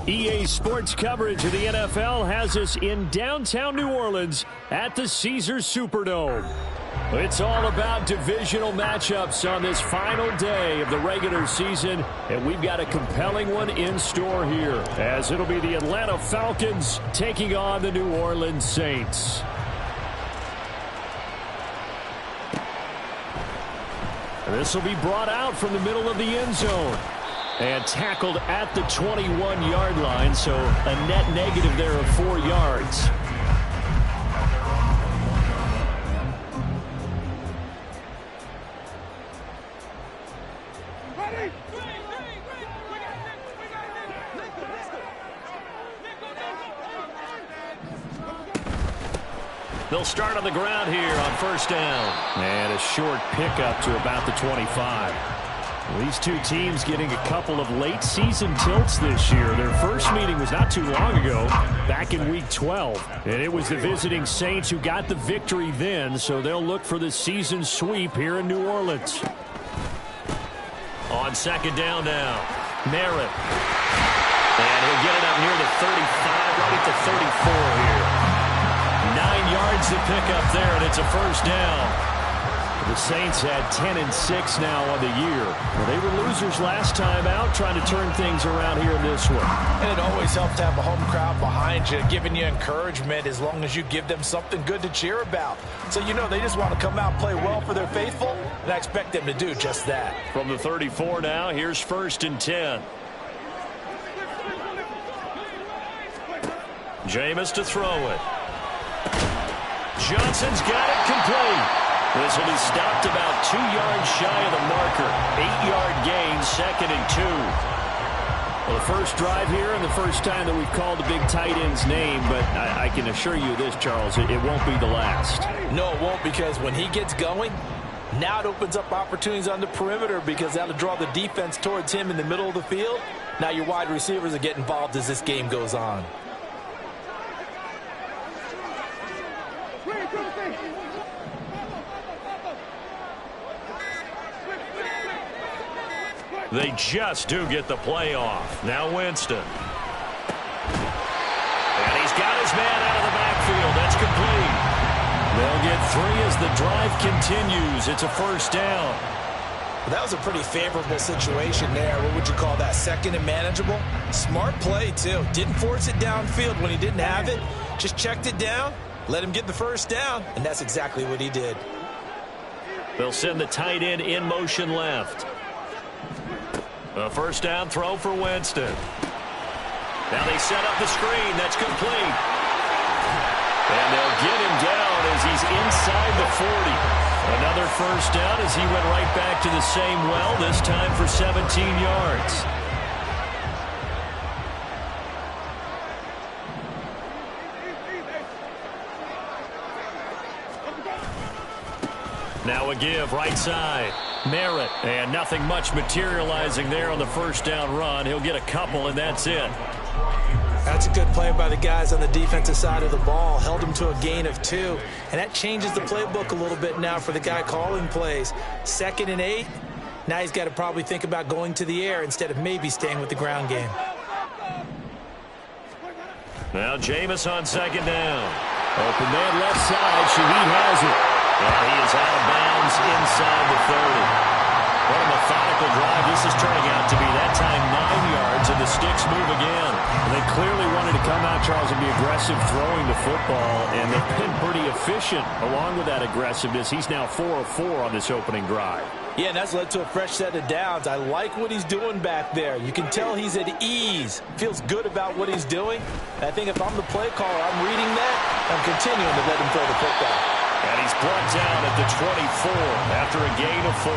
EA Sports coverage of the NFL has us in downtown New Orleans at the Caesars Superdome. It's all about divisional matchups on this final day of the regular season, and we've got a compelling one in store here, as it'll be the Atlanta Falcons taking on the New Orleans Saints. This will be brought out from the middle of the end zone and tackled at the 21-yard line, so a net negative there of 4 yards. They'll start on the ground here on first down. And a short pickup to about the 25. These two teams getting a couple of late season tilts this year. Their first meeting was not too long ago, back in week 12. And it was the visiting Saints who got the victory then, so they'll look for the season sweep here in New Orleans. On second down now, Merritt. And he'll get it up near the 35, right at the 34 here. 9 yards to pick up there, and it's a first down. The Saints had 10-6 now on the year. Well, they were losers last time out, trying to turn things around here in this one. And it always helps to have a home crowd behind you, giving you encouragement as long as you give them something good to cheer about. So you know they just want to come out and play well for their faithful, and I expect them to do just that. From the 34 now, here's 1st and 10. Jameis to throw it. Johnson's got it complete. This will be stopped about 2 yards shy of the marker. 8-yard gain, 2nd and 2. Well, the first drive here and the first time that we've called the big tight end's name, but I can assure you this, Charles, it won't be the last. No, it won't, because when he gets going, now it opens up opportunities on the perimeter because that'll draw the defense towards him in the middle of the field. Now your wide receivers will get involved as this game goes on. They just do get the play off. Now Winston. And he's got his man out of the backfield. That's complete. They'll get 3 as the drive continues. It's a first down. Well, that was a pretty favorable situation there. What would you call that? 2nd and manageable? Smart play, too. Didn't force it downfield when he didn't have it. Just checked it down, let him get the first down, and that's exactly what he did. They'll send the tight end in motion left. A first down throw for Winston. Now they set up the screen. That's complete. And they'll get him down as he's inside the 40. Another first down as he went right back to the same well, this time for 17 yards. Now a give right side. Merritt, and nothing much materializing there on the first down run. He'll get a couple, and that's it. That's a good play by the guys on the defensive side of the ball. Held him to a gain of 2, and that changes the playbook a little bit now for the guy calling plays. 2nd and 8. Now he's got to probably think about going to the air instead of maybe staying with the ground game. Now Jameis on 2nd down. Open man left side. Shaheed has it. And he is out of bounds inside the 30. What a methodical drive this is turning out to be. That time 9 yards, and the sticks move again. They clearly wanted to come out, Charles, and be aggressive throwing the football, and they've been pretty efficient along with that aggressiveness. He's now 4 of 4 on this opening drive. Yeah, and that's led to a fresh set of downs. I like what he's doing back there. You can tell he's at ease. Feels good about what he's doing. And I think if I'm the play caller, I'm reading that. I'm continuing to let him throw the football. And he's brought down at the 24 after a gain of 4.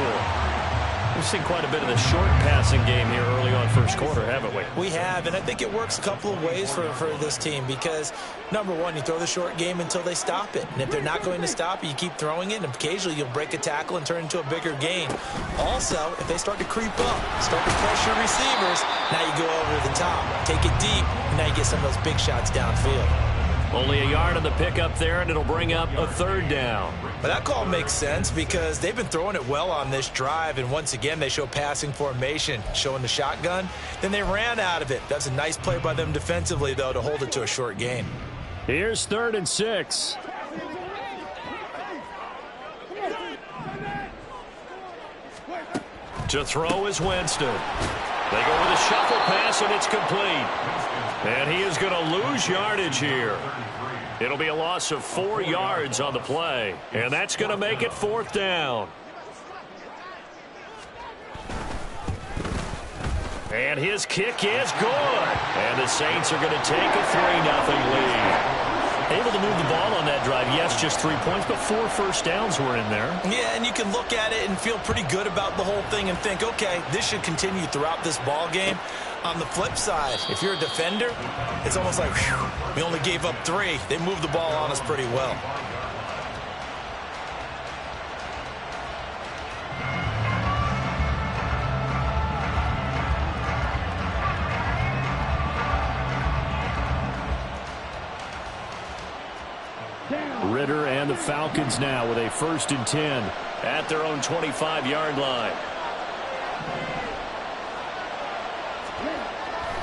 We've seen quite a bit of the short passing game here early on first quarter, haven't we? We have, and I think it works a couple of ways for this team because, number one, you throw the short game until they stop it. And if they're not going to stop it, you keep throwing it, and occasionally you'll break a tackle and turn into a bigger gain. Also, if they start to creep up, start to pressure receivers, now you go over the top, take it deep, and now you get some of those big shots downfield. Only a yard on the pickup there, and it'll bring up a third down. But that call makes sense because they've been throwing it well on this drive, and once again they show passing formation, showing the shotgun. Then they ran out of it. That's a nice play by them defensively, though, to hold it to a short gain. Here's 3rd and 6. To throw is Winston. They go with a shuffle pass, and it's complete. And he is going to lose yardage here. It'll be a loss of 4 yards on the play, and that's going to make it 4th down. And his kick is good. And the Saints are going to take a 3-0 lead. Able to move the ball on that drive. Yes, just 3 points, but 4 first downs were in there. Yeah, and you can look at it and feel pretty good about the whole thing and think, okay, this should continue throughout this ball game. On the flip side, if you're a defender, it's almost like, whew, we only gave up 3. They moved the ball on us pretty well. Ritter and the Falcons now with a 1st and 10 at their own 25-yard line.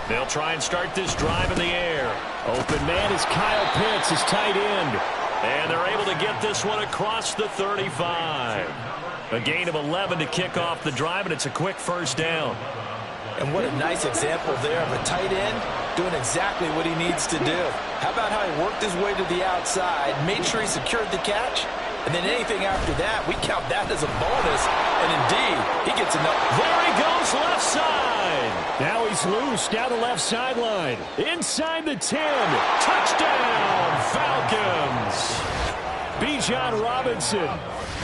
They'll try and start this drive in the air. Open man is Kyle Pitts, his tight end. And they're able to get this one across the 35. A gain of 11 to kick off the drive, and it's a quick 1st down. And what a nice example there of a tight end doing exactly what he needs to do. How about how he worked his way to the outside, made sure he secured the catch, and then anything after that, we count that as a bonus. And indeed, he gets enough. There he goes, left side. Now he's loose down the left sideline. Inside the 10. Touchdown, Falcons. Bijan Robinson,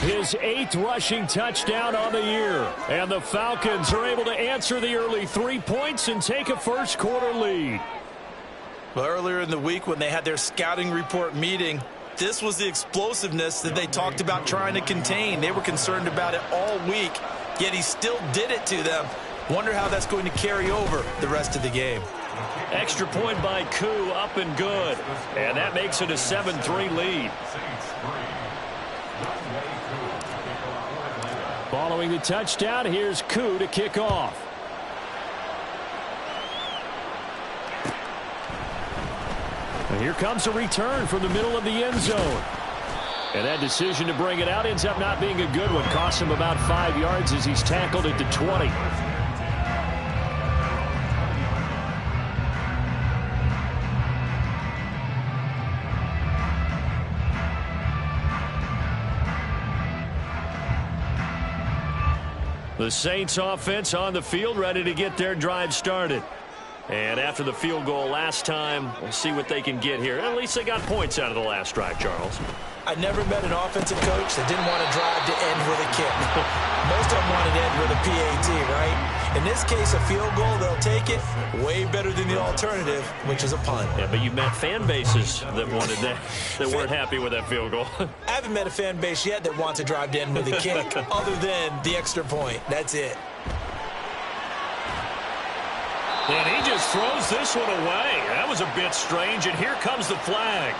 his 8th rushing touchdown on the year. And the Falcons are able to answer the early 3 points and take a first-quarter lead. Well, earlier in the week when they had their scouting report meeting, this was the explosiveness that they talked about trying to contain. They were concerned about it all week, yet he still did it to them. Wonder how that's going to carry over the rest of the game. Extra point by Koo, up and good. And that makes it a 7-3 lead. Following the touchdown, here's Koo to kick off. And here comes a return from the middle of the end zone. And that decision to bring it out ends up not being a good one. Costs him about 5 yards as he's tackled at the 20. The Saints offense on the field, ready to get their drive started. And after the field goal last time, we'll see what they can get here. At least they got points out of the last drive, Charles. I never met an offensive coach that didn't want to drive to end with a kick. Most of them wanted to end with a PAT, right? In this case, a field goal, they'll take it. Way better than the alternative, which is a punt. Yeah, but you met fan bases that wanted that, that weren't happy with that field goal. I haven't met a fan base yet that wants to drive to end with a kick, other than the extra point. That's it. And he just throws this one away. That was a bit strange, and here comes the flag.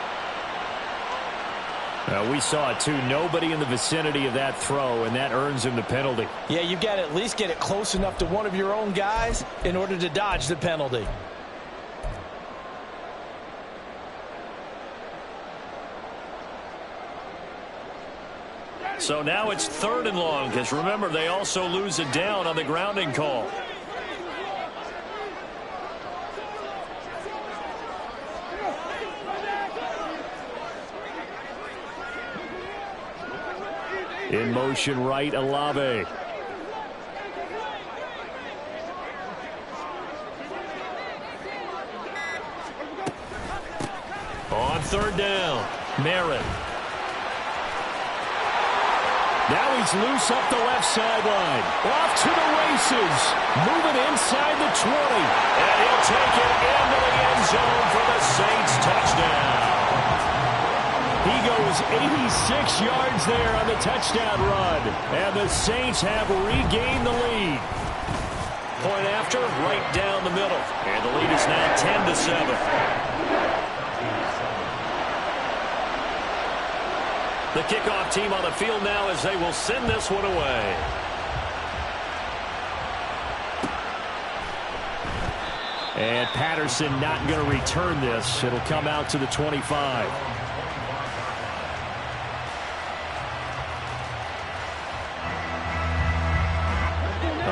We saw it, too. Nobody in the vicinity of that throw, and that earns him the penalty. Yeah, you've got to at least get it close enough to one of your own guys in order to dodge the penalty. So now it's 3rd and long, because remember, they also lose it down on the grounding call. In motion right, Olave. On 3rd down, Merritt. Now he's loose up the left sideline. Off to the races. Moving inside the 20. And he'll take it into the end zone for the Saints touchdown. He goes 86 yards there on the touchdown run. And the Saints have regained the lead. Point after, right down the middle. And the lead is now 10-7. The kickoff team on the field now as they will send this one away. And Patterson not going to return this. It'll come out to the 25.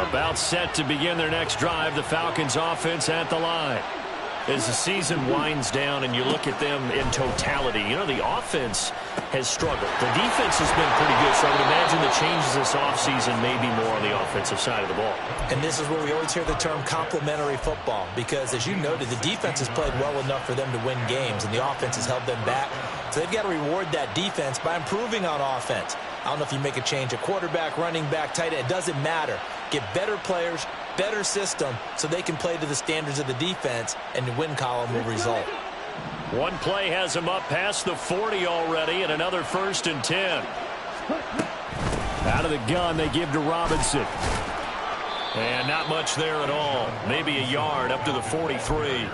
About set to begin their next drive. The Falcons offense at the line. As the season winds down and you look at them in totality, you know, the offense has struggled. The defense has been pretty good, so I would imagine the changes this offseason may be more on the offensive side of the ball. And this is where we always hear the term complementary football, because as you noted, the defense has played well enough for them to win games, and the offense has held them back. So they've got to reward that defense by improving on offense. I don't know if you make a change at quarterback, running back, tight end. It doesn't matter. Get better players, better system, so they can play to the standards of the defense, and the win column will result. One play has him up past the 40 already, and another 1st and 10. Out of the gun, they give to Robinson. And not much there at all. Maybe a yard up to the 43.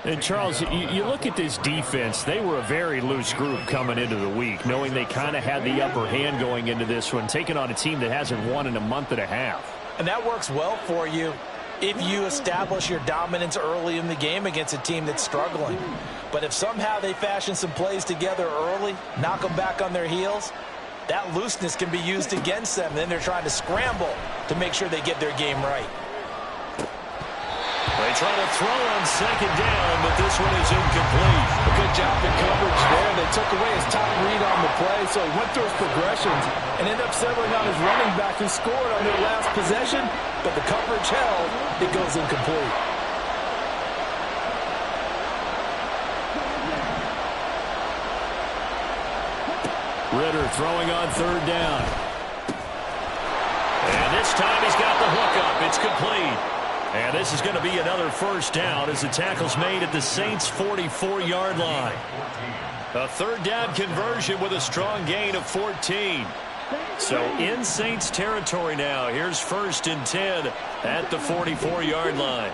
And, Charles, you look at this defense, they were a very loose group coming into the week, knowing they kind of had the upper hand going into this one, taking on a team that hasn't won in a month and a half. And that works well for you if you establish your dominance early in the game against a team that's struggling. But if somehow they fashion some plays together early, knock them back on their heels, that looseness can be used against them. Then they're trying to scramble to make sure they get their game right. They try to throw on 2nd down, but this one is incomplete. A good job in coverage there. They took away his top read on the play, so he went through his progressions and ended up settling on his running back who scored on their last possession, but the coverage held. It goes incomplete. Ritter throwing on 3rd down. And this time he's got the hook up. It's complete. And this is going to be another 1st down as the tackle's made at the Saints' 44-yard line. A 3rd down conversion with a strong gain of 14. So in Saints territory now. Here's 1st and 10 at the 44-yard line.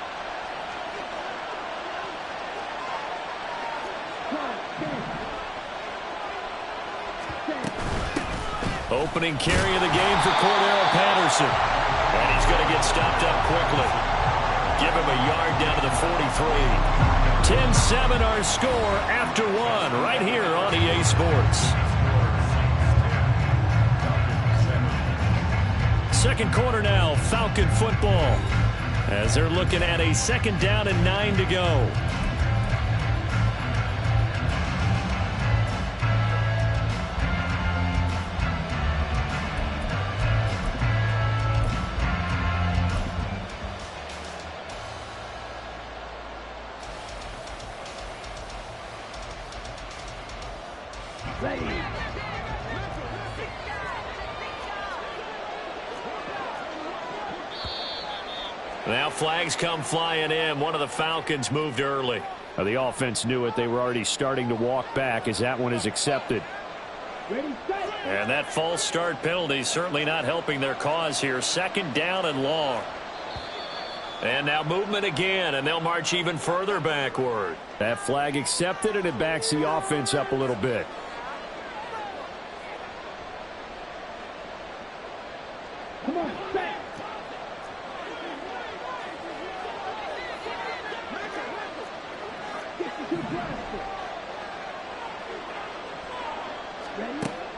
Opening carry of the game for Cordero Patterson. And he's going to get stopped up quickly. Give him a yard down to the 43. 10-7 our score after 1 right here on EA Sports. Second quarter now, Falcon football. As they're looking at a 2nd down and 9 to go. Now flags come flying in. One of the Falcons moved early. The offense knew it. They were already starting to walk back as that one is accepted. And that false start penalty certainly not helping their cause here. 2nd down and long. And now movement again, and they'll march even further backward. That flag accepted, and it backs the offense up a little bit. Come on, set.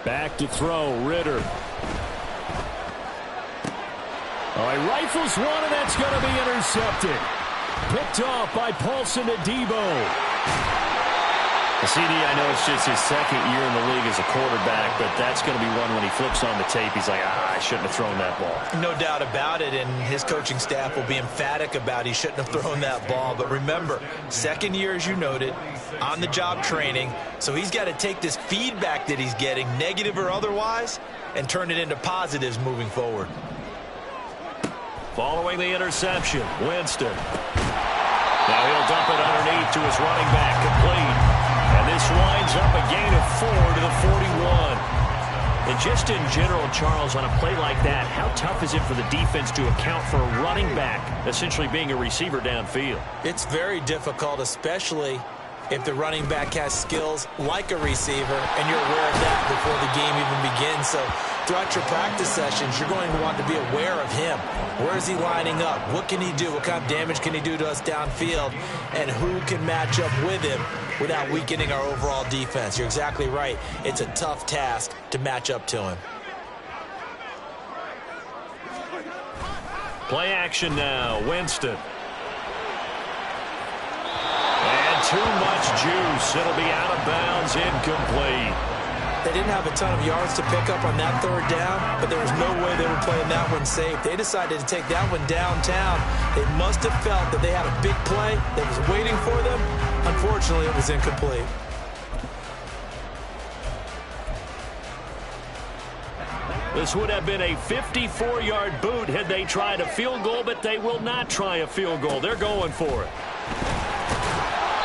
Back to throw, Ritter. Oh, he rifles one, and that's going to be intercepted. Picked off by Paulson Adebo. CD, I know it's just his 2nd year in the league as a quarterback, but that's going to be one when he flips on the tape. He's like, I shouldn't have thrown that ball. No doubt about it, and his coaching staff will be emphatic about he shouldn't have thrown that ball. But remember, 2nd year, as you noted, on-the-job training, so he's got to take this feedback that he's getting, negative or otherwise, and turn it into positives moving forward. Following the interception, Winston. Now he'll dump it underneath to his running back, complete. And this winds up a gain of 4 to the 41. And just in general, Charles, on a play like that, how tough is it for the defense to account for a running back essentially being a receiver downfield? It's very difficult, especially if the running back has skills like a receiver, and you're aware of that before the game even begins. So throughout your practice sessions, you're going to want to be aware of him. Where is he lining up? What can he do? What kind of damage can he do to us downfield? And who can match up with him without weakening our overall defense? You're exactly right. It's a tough task to match up to him. Play action now, Winston. And too much juice. It'll be out of bounds, incomplete. They didn't have a ton of yards to pick up on that third down, but there was no way they were playing that one safe. They decided to take that one downtown. They must have felt that they had a big play that was waiting for them. Unfortunately, it was incomplete. This would have been a 54-yard boot had they tried a field goal, but they will not try a field goal. They're going for it.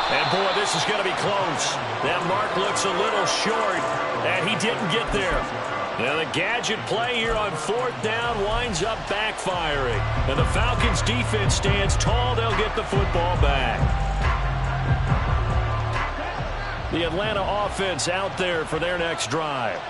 And, boy, this is going to be close. That mark looks a little short, and he didn't get there. Now the gadget play here on fourth down winds up backfiring. And the Falcons' defense stands tall. They'll get the football back. The Atlanta offense out there for their next drive.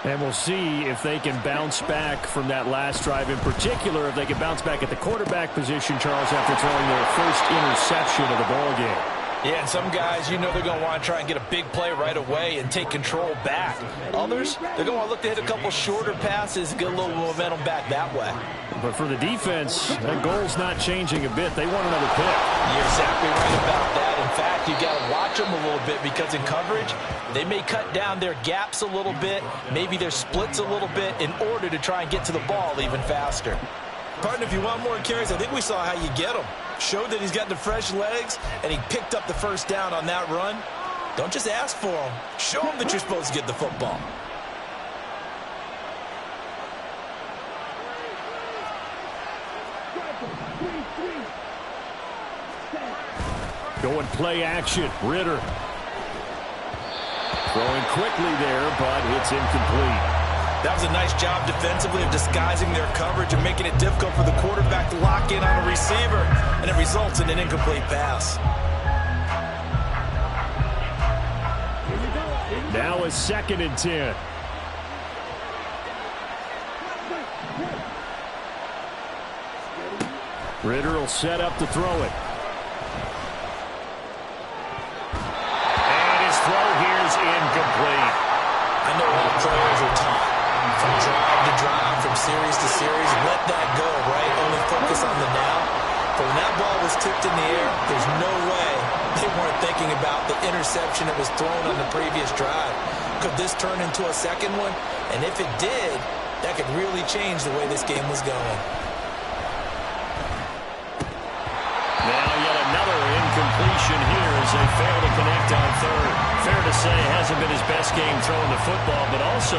And we'll see if they can bounce back from that last drive. In particular, if they can bounce back at the quarterback position, Charles, after throwing their first interception of the ballgame. Yeah, and some guys, you know they're going to want to try and get a big play right away and take control back. Others, they're going to want to look to hit a couple shorter passes and get a little momentum back that way. But for the defense, that goal's not changing a bit. They want another pick. You're exactly right about that. In fact, you got to watch them a little bit because in coverage, they may cut down their gaps a little bit, maybe their splits a little bit in order to try and get to the ball even faster. Partner, if you want more carries, I think we saw how you get him. Showed that he's got the fresh legs, and he picked up the first down on that run. Don't just ask for him. Show him that you're supposed to get the football. Going play action. Ritter. Throwing quickly there, but it's incomplete. That was a nice job defensively of disguising their coverage and making it difficult for the quarterback to lock in on a receiver, and it results in an incomplete pass. Now a 2nd and 10. Ritter will set up to throw it. And his throw here is incomplete. I know all players are taught from drive to drive, from series to series. Let that go, right? Only focus on the now. But when that ball was tipped in the air, there's no way they weren't thinking about the interception that was thrown on the previous drive. Could this turn into a second one? And if it did, that could really change the way this game was going. Now yet another incompletion here as they fail to connect on third. Fair to say it hasn't been his best game throwing the football, but also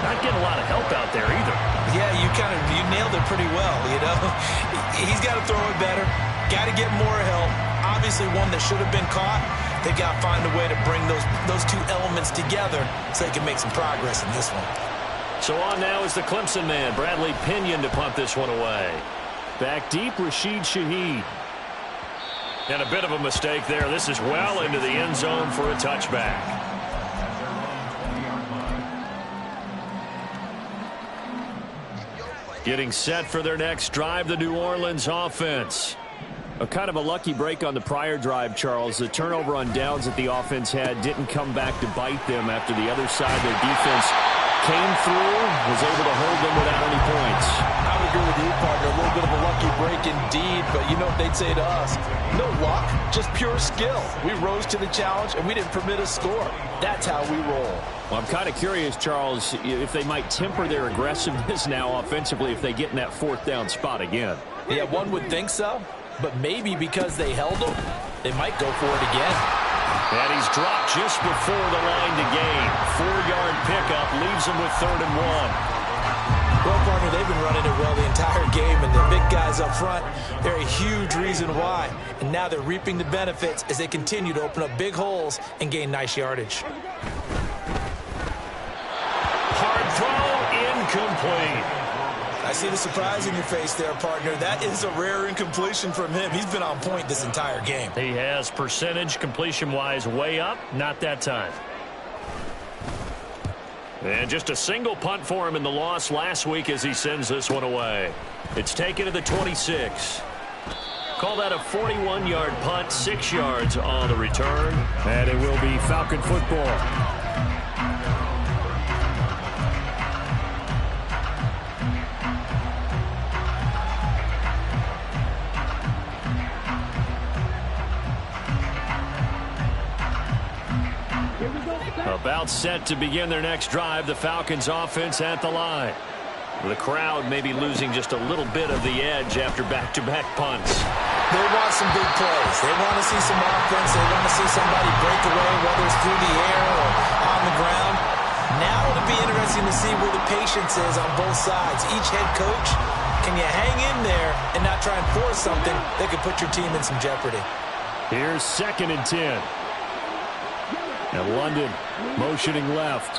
not getting a lot of help out there either. Yeah, you nailed it pretty well, you know. He's got to throw it better. Got to get more help. Obviously one that should have been caught. They got to find a way to bring those two elements together so they can make some progress in this one. So on now is the Clemson man, Bradley Pinion, to punt this one away. Back deep, Rashid Shaheed. And a bit of a mistake there. This is well into the end zone for a touchback. Getting set for their next drive, the New Orleans offense. A kind of a lucky break on the prior drive, Charles. The turnover on downs that the offense had didn't come back to bite them after the other side. Their defense came through, was able to hold them without any points. I would agree with you, partner. A little bit of a lucky break indeed, but you know what they'd say to us? No luck, just pure skill. We rose to the challenge, and we didn't permit a score. That's how we roll. Well, I'm kind of curious, Charles, if they might temper their aggressiveness now offensively if they get in that fourth down spot again. Yeah, one would think so, but maybe because they held them, they might go for it again. And he's dropped just before the line to gain. 4-yard pickup leaves him with 3rd and 1. Well, partner, they've been running it well the entire game, and the big guys up front, they're a huge reason why. And now they're reaping the benefits as they continue to open up big holes and gain nice yardage. Hard throw, incomplete. I see the surprise in your face there, partner. That is a rare incompletion from him. He's been on point this entire game. He has percentage completion-wise way up. Not that time. And just a single punt for him in the loss last week as he sends this one away. It's taken to the 26. Call that a 41-yard punt, 6 yards on the return. And it will be Falcon football. About set to begin their next drive, the Falcons offense at the line. The crowd may be losing just a little bit of the edge after back-to-back punts. They want some big plays. They want to see some offense. They want to see somebody break away, whether it's through the air or on the ground. Now it'll be interesting to see where the patience is on both sides. Each head coach, can you hang in there and not try and force something that could put your team in some jeopardy? Here's 2nd and 10. And London motioning left.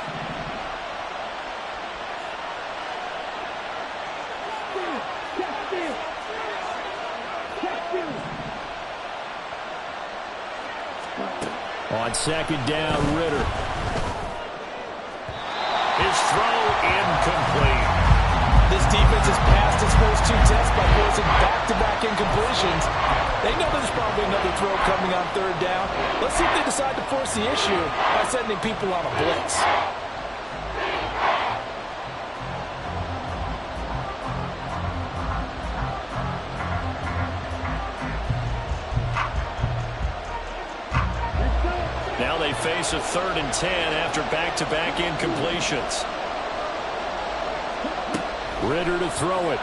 On 2nd down, Ritter. His throw incomplete. This defense has passed its first 2 tests by forcing back-to-back incompletions. They know there's probably another throw coming on 3rd down. Let's see if they decide to force the issue by sending people on a blitz. Now they face a 3rd and 10 after back-to-back incompletions. Ritter to throw it.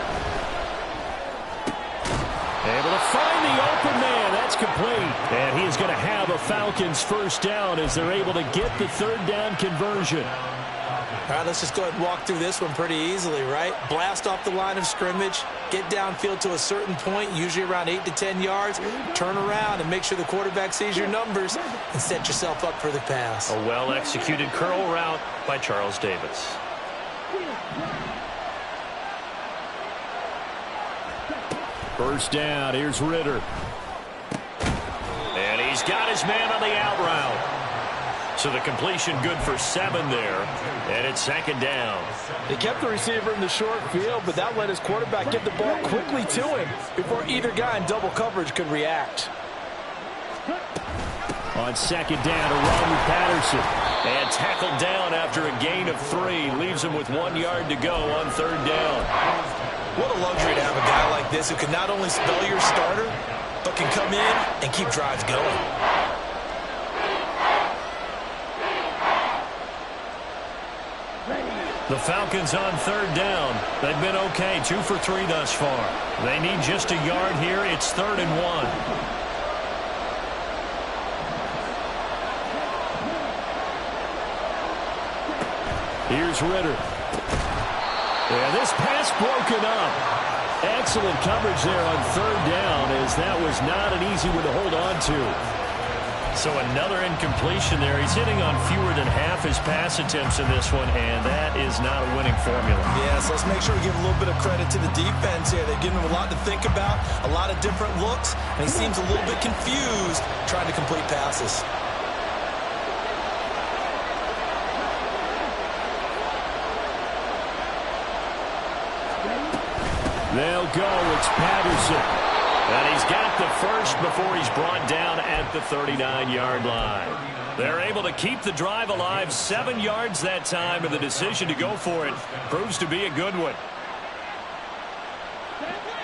Able to find the open man. That's complete. And he is going to have a Falcons first down as they're able to get the 3rd down conversion. All right, let's just go ahead and walk through this one pretty easily, right? Blast off the line of scrimmage, get downfield to a certain point, usually around 8 to 10 yards, turn around and make sure the quarterback sees your numbers and set yourself up for the pass. A well-executed curl route by Charles Davis. First down, here's Ritter. And he's got his man on the out route. So the completion good for 7 there. And it's 2nd down. They kept the receiver in the short field, but that let his quarterback get the ball quickly to him before either guy in double coverage could react. On 2nd down, a run with Patterson. And tackled down after a gain of 3. Leaves him with 1 yard to go on 3rd down. What a luxury to have a guy like this who can not only spell your starter, but can come in and keep drives going. The Falcons on 3rd down. They've been okay, 2 for 3 thus far. They need just a yard here. It's 3rd and 1. Here's Ritter. Yeah, this pass broken up. Excellent coverage there on 3rd down, as that was not an easy one to hold on to. So another incompletion there. He's hitting on fewer than half his pass attempts in this one, and that is not a winning formula. Yeah, so let's make sure we give a little bit of credit to the defense here. They're giving him a lot to think about, a lot of different looks, and he seems a little bit confused trying to complete passes. They'll go. It's Patterson. And he's got the first before he's brought down at the 39-yard line. They're able to keep the drive alive, 7 yards that time, and the decision to go for it proves to be a good one.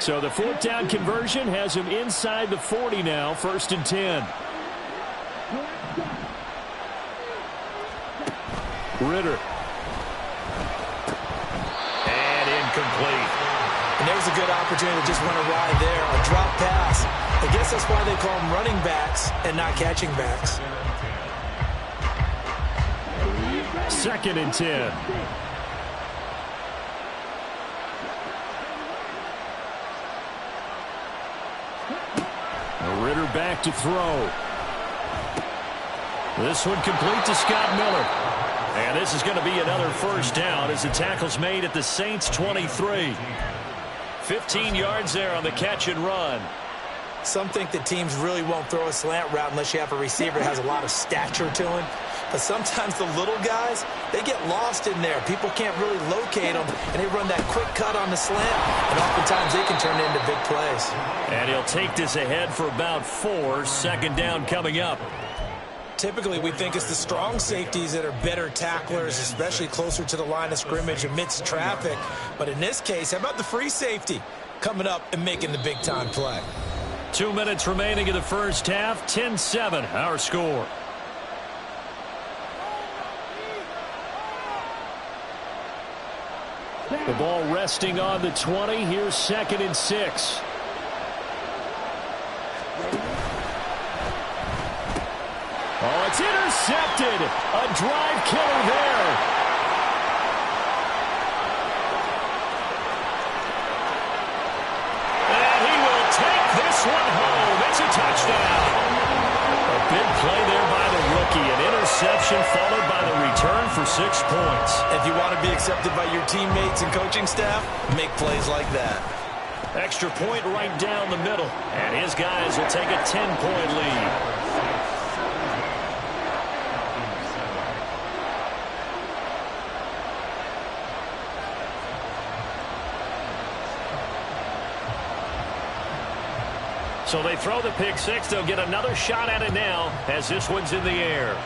So the 4th down conversion has him inside the 40 now, 1st and 10. Ritter. And incomplete. And there's a good opportunity to just run a ride there, a drop pass. I guess that's why they call them running backs and not catching backs. 2nd and 10. Ritter back to throw. This one complete to Scott Miller. And this is going to be another first down as the tackle's made at the Saints' 23. 15 yards there on the catch and run. Some think that teams really won't throw a slant route unless you have a receiver that has a lot of stature to him. But sometimes the little guys, they get lost in there. People can't really locate them, and they run that quick cut on the slant, and oftentimes they can turn it into big plays. And he'll take this ahead for about 4. Second down coming up. Typically, we think it's the strong safeties that are better tacklers, especially closer to the line of scrimmage amidst traffic. But in this case, how about the free safety coming up and making the big-time play? 2 minutes remaining in the first half. 10-7, our score. The ball resting on the 20. Here's 2nd and 6. Oh, it's intercepted. A drive killer there. And he will take this one home. It's a touchdown. A big play there by the rookie. An interception followed by the return for 6 points. If you want to be accepted by your teammates and coaching staff, make plays like that. Extra point right down the middle. And his guys will take a 10-point lead. So they throw the pick six. They'll get another shot at it now as this one's in the air.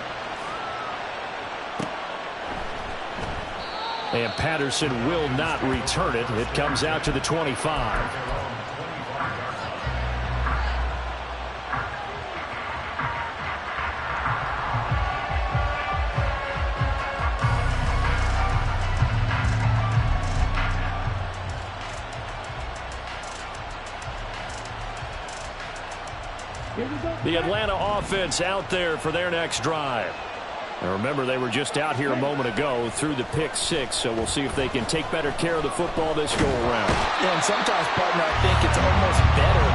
And Patterson will not return it. It comes out to the 25. The Atlanta offense out there for their next drive. And remember, they were just out here a moment ago through the pick six, so we'll see if they can take better care of the football this go-around. Yeah, and sometimes, partner, I think it's almost better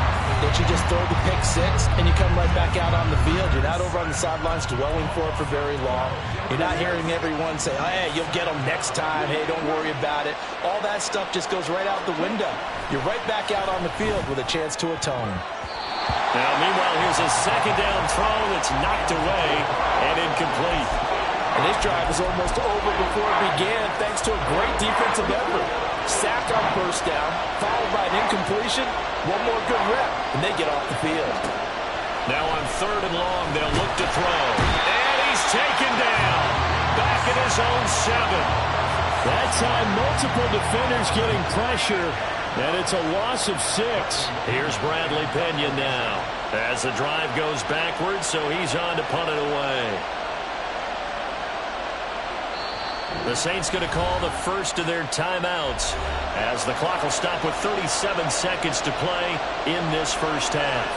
that you just throw the pick six and you come right back out on the field. You're not over on the sidelines dwelling for it for very long. You're not hearing everyone say, oh, hey, you'll get them next time. Hey, don't worry about it. All that stuff just goes right out the window. You're right back out on the field with a chance to atone. Now, meanwhile, here's a second down throw that's knocked away and incomplete. And this drive is almost over before it began thanks to a great defensive effort. Sack on first down, followed by an incompletion. One more good rep, and they get off the field. Now on 3rd and long, they'll look to throw. And he's taken down. Back in his own 7. That time, multiple defenders getting pressure. And it's a loss of 6. Here's Bradley Pena now as the drive goes backwards, so he's on to punt it away. The Saints going to call the first of their timeouts as the clock will stop with 37 seconds to play in this first half.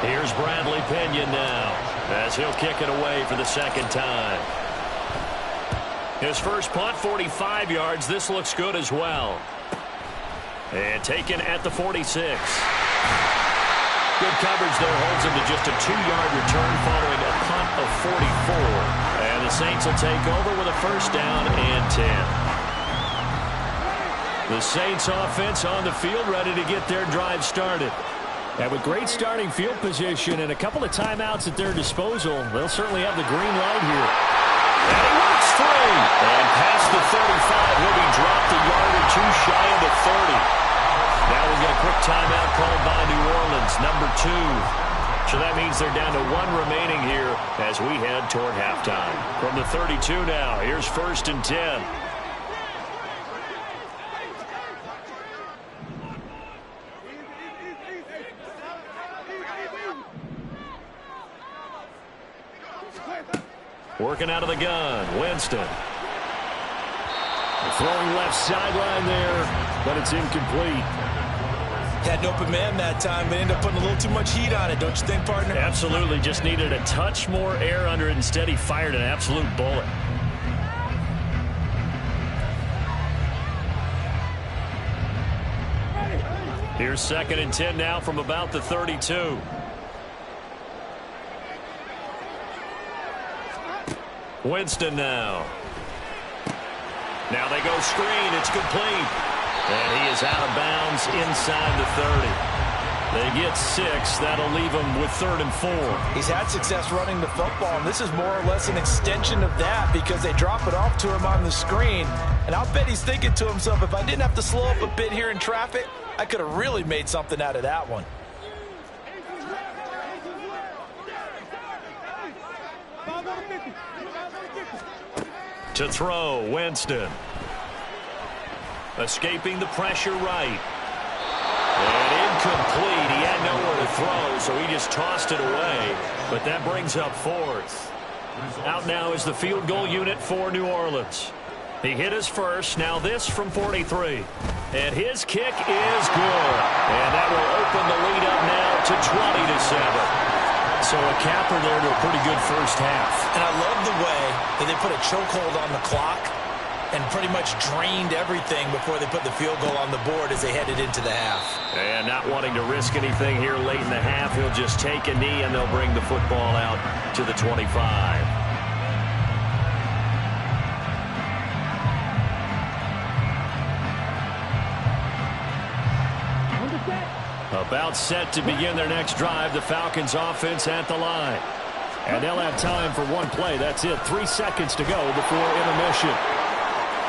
Here's Bradley Pena now as he'll kick it away for the second time. His first punt, 45 yards. This looks good as well. And taken at the 46. Good coverage there holds him to just a 2-yard return following a punt of 44. And the Saints will take over with a first down and 10. The Saints offense on the field ready to get their drive started. And with great starting field position and a couple of timeouts at their disposal, they'll certainly have the green light here. And he works free. And past the 35, he'll be dropped a yard or two shy of the 30. Now we get a quick timeout called by New Orleans, number 2. So that means they're down to 1 remaining here as we head toward halftime. From the 32 now, here's 1st and 10. Working out of the gun, Winston. Throwing left sideline there, but it's incomplete. Had an open man that time, but ended up putting a little too much heat on it, don't you think, partner? Absolutely, just needed a touch more air under it. Instead, he fired an absolute bullet. Here's 2nd and 10 now from about the 32. Winston now. Now they go screen. It's complete. And he is out of bounds inside the 30. They get 6. That'll leave him with 3rd and 4. He's had success running the football, and this is more or less an extension of that because they drop it off to him on the screen. And I'll bet he's thinking to himself, if I didn't have to slow up a bit here in traffic, I could have really made something out of that one. To throw, Winston. Escaping the pressure right. And incomplete. He had nowhere to throw, so he just tossed it away. But that brings up 4th. Out now is the field goal unit for New Orleans. He hit his first. Now this from 43. And his kick is good. And that will open the lead up now to 20-7. So a capper there to a pretty good first half. And I love the way that they put a chokehold on the clock and pretty much drained everything before they put the field goal on the board as they headed into the half. And not wanting to risk anything here late in the half, he'll just take a knee and they'll bring the football out to the 25. About set to begin their next drive. The Falcons offense at the line. And they'll have time for one play. That's it. 3 seconds to go before intermission.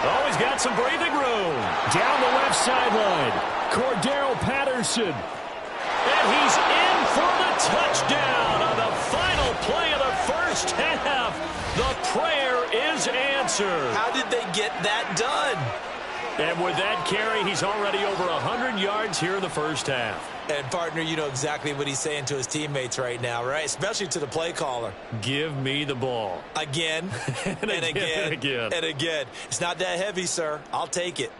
Oh, he's got some breathing room. Down the left sideline. Cordero Patterson. And he's in for the touchdown on the final play of the first half. The prayer is answered. How did they get that done? And with that carry, he's already over 100 yards here in the first half. And, partner, you know exactly what he's saying to his teammates right now, right? Especially to the play caller. Give me the ball. Again, and again. It's not that heavy, sir. I'll take it.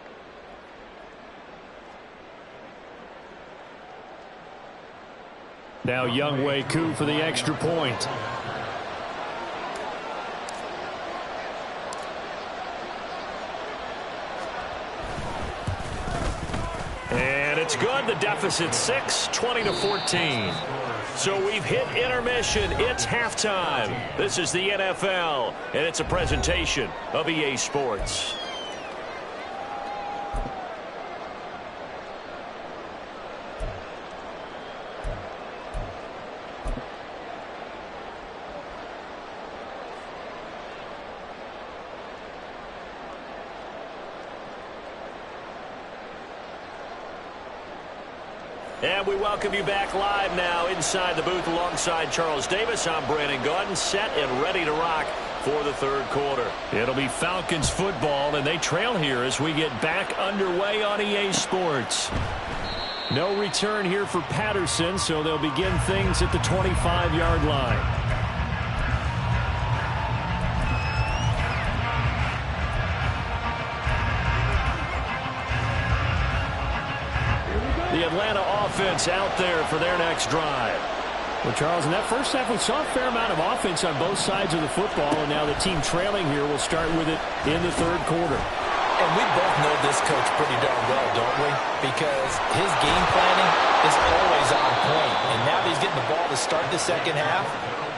Now Younghoe Koo for the extra point. And it's good. The deficit 6, 20-14. So we've hit intermission. It's halftime. This is the NFL, and it's a presentation of EA Sports. And we welcome you back live now inside the booth alongside Charles Davis. I'm Brandon Gaudin, set and ready to rock for the third quarter. It'll be Falcons football, and they trail here as we get back underway on EA Sports. No return here for Patterson, so they'll begin things at the 25-yard line. The Atlanta offense out there for their next drive. Well, Charles, in that first half, we saw a fair amount of offense on both sides of the football, and now the team trailing here will start with it in the third quarter. And we both know this coach pretty darn well, don't we? Because his game planning is always on point. And now that he's getting the ball to start the second half,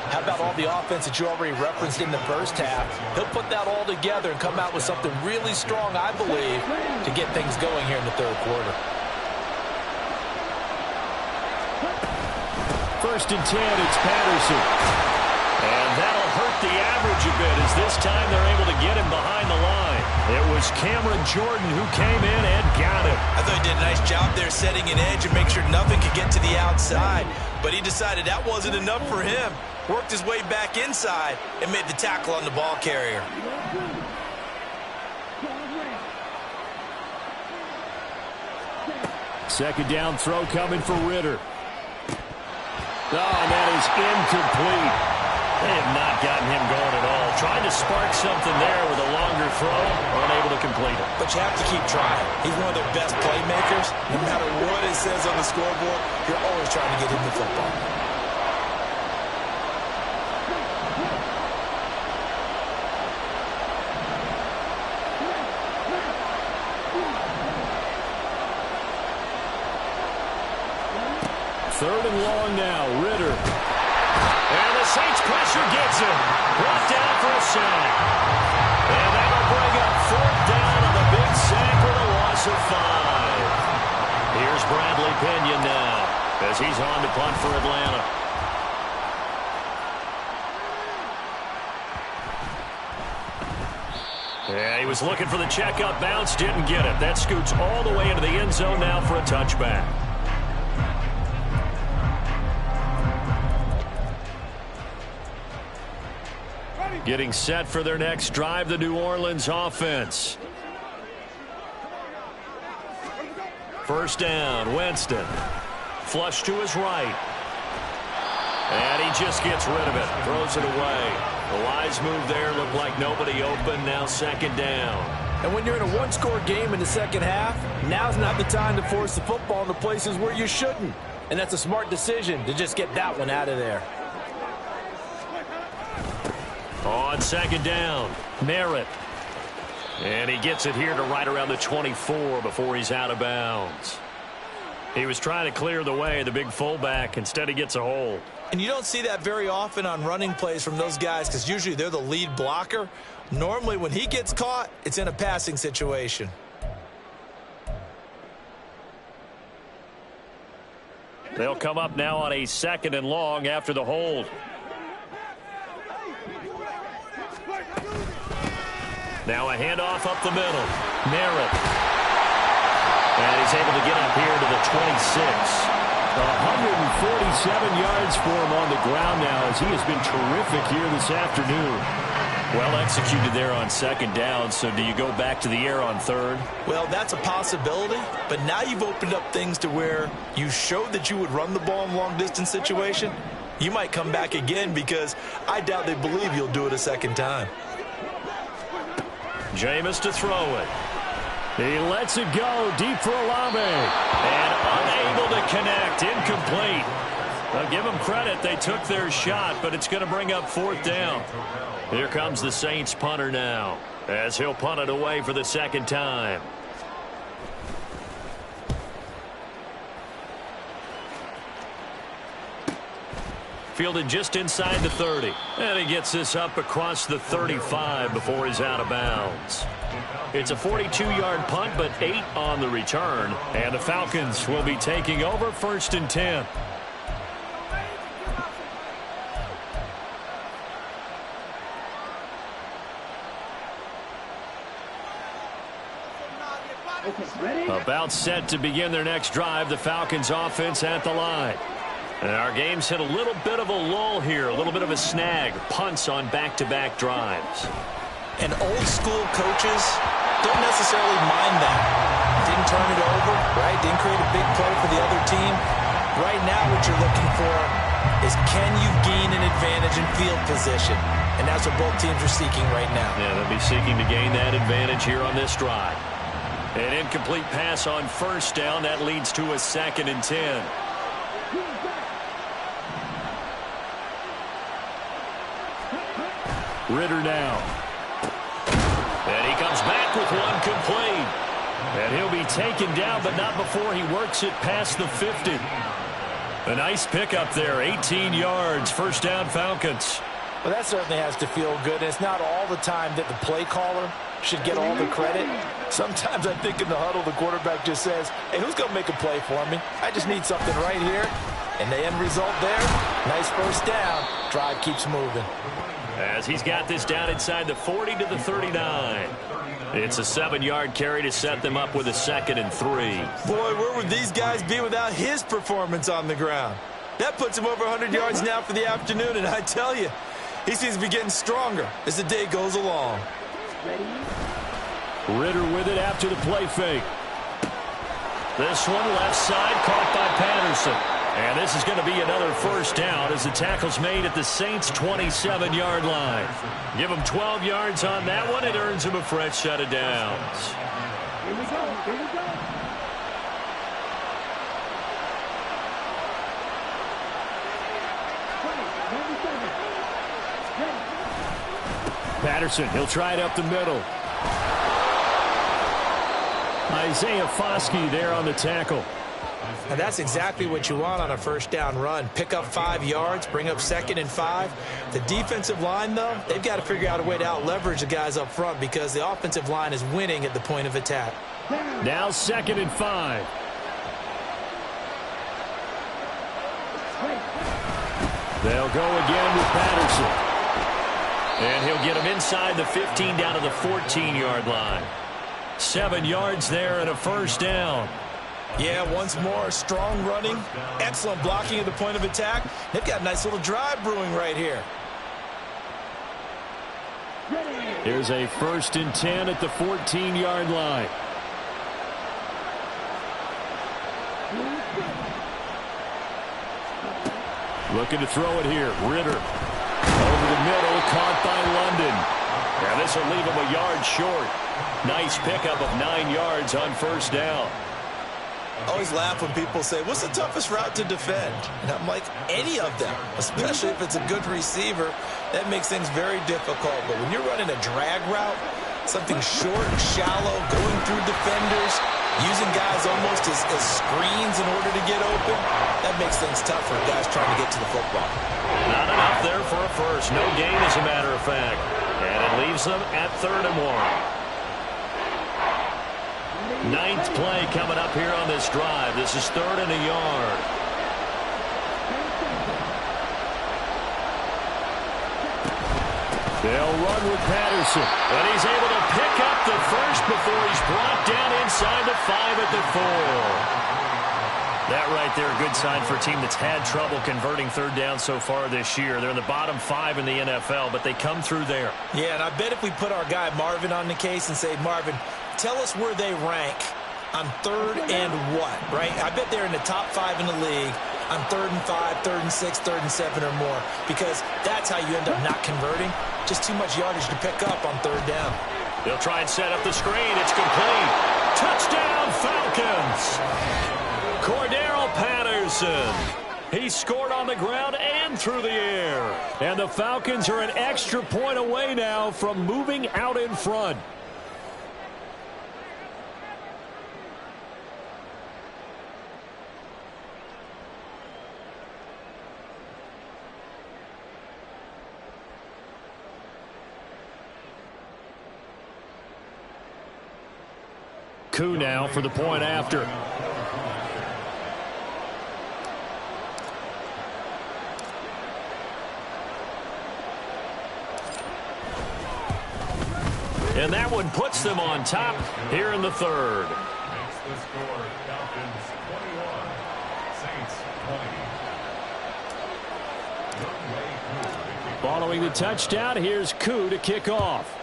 how about all the offense that you already referenced in the first half? He'll put that all together and come out with something really strong, I believe, to get things going here in the third quarter. 1st and 10, it's Patterson. And that'll hurt the average a bit as this time they're able to get him behind the line. It was Cameron Jordan who came in and got him. I thought he did a nice job there setting an edge and make sure nothing could get to the outside. But he decided that wasn't enough for him. Worked his way back inside and made the tackle on the ball carrier. Second down throw coming for Ritter. Oh, and that is incomplete. They have not gotten him going at all. Trying to spark something there with a longer throw, unable to complete it. But you have to keep trying. He's one of their best playmakers. No matter what it says on the scoreboard, you're always trying to get him the football. Third and long now, Ritter. And the Saints pressure gets him. Brought down for a sack. And that'll bring up 4th down on the big sack with a loss of 5. Here's Bradley Pinion now as he's on to punt for Atlanta. Yeah, he was looking for the checkup bounce, didn't get it. That scoots all the way into the end zone now for a touchback. Getting set for their next drive, the New Orleans offense. First down, Winston. Flush to his right. And he just gets rid of it. Throws it away. The wise move there. Looked like nobody open. Now 2nd down. And when you're in a one-score game in the second half, now's not the time to force the football into places where you shouldn't. And that's a smart decision to just get that one out of there. On 2nd down, Merritt. And he gets it here to right around the 24 before he's out of bounds. He was trying to clear the way, the big fullback. Instead, he gets a hold. And you don't see that very often on running plays from those guys because usually they're the lead blocker. Normally, when he gets caught, it's in a passing situation. They'll come up now on a 2nd and long after the hold. Now a handoff up the middle. Merritt. And he's able to get up here to the 26. 147 yards for him on the ground now as he has been terrific here this afternoon. Well executed there on 2nd down, so do you go back to the air on 3rd? Well, that's a possibility, but now you've opened up things to where you showed that you would run the ball in long-distance situation. You might come back again because I doubt they believe you'll do it a 2nd time. Jameis to throw it. He lets it go deep for Olave. And unable to connect. Incomplete. I'll give them credit. They took their shot, but it's going to bring up 4th down. Here comes the Saints punter now as he'll punt it away for the 2nd time. Fielded just inside the 30. And he gets this up across the 35 before he's out of bounds. It's a 42-yard punt, but 8 on the return. And the Falcons will be taking over 1st and 10. About set to begin their next drive, the Falcons offense at the line. And our game's hit a little bit of a lull here, a little bit of a snag. Punts on back-to-back drives. And old-school coaches don't necessarily mind that. Didn't turn it over, right? Didn't create a big play for the other team. Right now what you're looking for is can you gain an advantage in field position? And that's what both teams are seeking right now. Yeah, they'll be seeking to gain that advantage here on this drive. An incomplete pass on 1st down. That leads to a 2nd and 10. Ritter now. And he comes back with one complete. And he'll be taken down, but not before he works it past the 50. A nice pickup there, 18 yards, 1st down Falcons. Well, that certainly has to feel good. It's not all the time that the play caller should get all the credit. Sometimes I think in the huddle, the quarterback just says, hey, who's going to make a play for me? I just need something right here. And the end result there, nice 1st down. Drive keeps moving. As he's got this down inside the 40 to the 39. It's a 7-yard carry to set them up with a 2nd and 3. Boy, where would these guys be without his performance on the ground? That puts him over 100 yards now for the afternoon, and I tell you, he seems to be getting stronger as the day goes along. Ritter with it after the play fake. This one left side caught by Patterson. And this is going to be another 1st down as the tackle's made at the Saints' 27-yard line. Give him 12 yards on that one. It earns him a fresh set of downs. Here we go. Here we go. Patterson, he'll try it up the middle. Isaiah Foskey there on the tackle. And that's exactly what you want on a first down run. Pick up 5 yards, bring up 2nd and 5. The defensive line, though, they've got to figure out a way to out-leverage the guys up front because the offensive line is winning at the point of attack. Now 2nd and 5. They'll go again with Patterson. And he'll get him inside the 15 down to the 14-yard line. 7 yards there and a first down. Yeah, once more, strong running, excellent blocking at the point of attack. They've got a nice little drive brewing right here. Here's a 1st and 10 at the 14-yard line. Looking to throw it here. Ritter. Over the middle, caught by London. Now this will leave him a yard short. Nice pickup of 9 yards on first down. I always laugh when people say, what's the toughest route to defend? And I'm like, any of them, especially if it's a good receiver. That makes things very difficult. But when you're running a drag route, something short, shallow, going through defenders, using guys almost as screens in order to get open, that makes things tough for guys trying to get to the football. Not enough there for a first. No gain, as a matter of fact. And it leaves them at 3rd and 1. 9th play coming up here on this drive. This is 3rd and a yard. They'll run with Patterson. And he's able to pick up the first before he's brought down inside the 5 at the 4. That right there, a good sign for a team that's had trouble converting 3rd down so far this year. They're in the bottom 5 in the NFL, but they come through there. Yeah, and I bet if we put our guy Marvin on the case and say, Marvin, tell us where they rank on 3rd and what, right? I bet they're in the top 5 in the league on 3rd and 5, 3rd and 6, 3rd and 7 or more, because that's how you end up not converting. Just too much yardage to pick up on 3rd down. They'll try and set up the screen. It's complete. Touchdown, Falcons. Cordero Patterson. He scored on the ground and through the air. And the Falcons are an extra point away now from moving out in front. Koo now for the point after. And that one puts them on top here in the 3rd. Makes the score Falcons 21, Saints 20. Following the touchdown, here's Koo to kick off.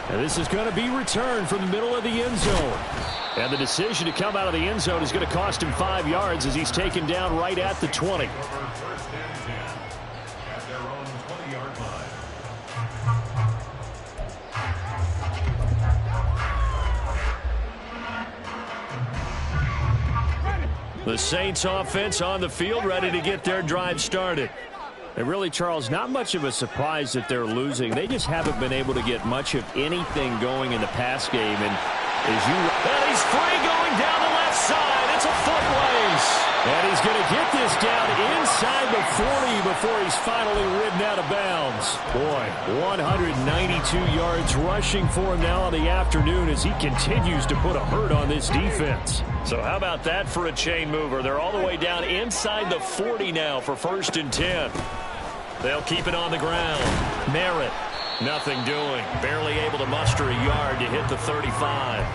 And this is going to be returned from the middle of the end zone. And the decision to come out of the end zone is going to cost him 5 yards as he's taken down right at the 20. First and 10 at their own 20-yard line. The Saints offense on the field, ready to get their drive started. And really, Charles, not much of a surprise that they're losing. They just haven't been able to get much of anything going in the pass game. And he's free going down the left side. It's a foot race. And he's going to get this down inside the 40 before he's finally ridden out of bounds. Boy, 192 yards rushing for him now on the afternoon as he continues to put a hurt on this defense. So how about that for a chain mover? They're all the way down inside the 40 now for 1st and 10. They'll keep it on the ground. Merritt, nothing doing. Barely able to muster a yard to hit the 35.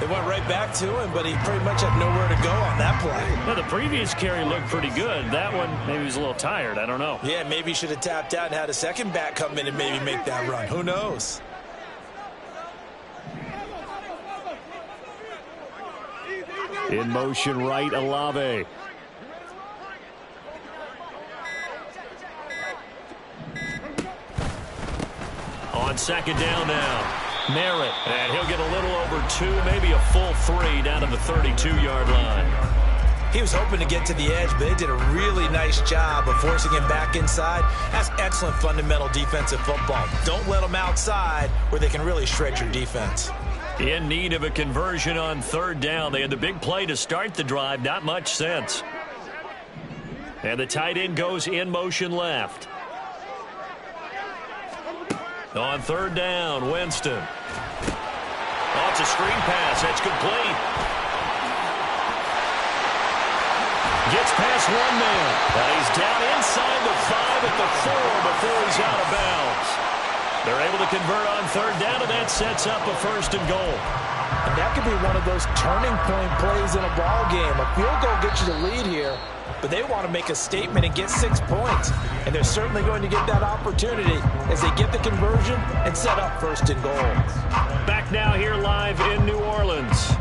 They went right back to him, but he pretty much had nowhere to go on that play. Well, the previous carry looked pretty good. That one, maybe he was a little tired. I don't know. Yeah, maybe he should have tapped out and had a second back come in and maybe make that run. Who knows? In motion right, Olave. On 2nd down now. Merritt, and he'll get a little over 2, maybe a full 3 down to the 32-yard line. He was hoping to get to the edge, but they did a really nice job of forcing him back inside. That's excellent fundamental defensive football. Don't let them outside where they can really shred your defense. In need of a conversion on third down. They had the big play to start the drive. Not much sense. And the tight end goes in motion left. On third down, Winston. Oh, it's a screen pass. That's complete. Gets past one man. He's down inside the 5 at the 4 before he's out of bounds. They're able to convert on third down, and that sets up a 1st and goal. And that could be one of those turning point plays in a ball game. A field goal gets you the lead here, but they want to make a statement and get 6 points. And they're certainly going to get that opportunity as they get the conversion and set up 1st and goal. Back now here live in New Orleans.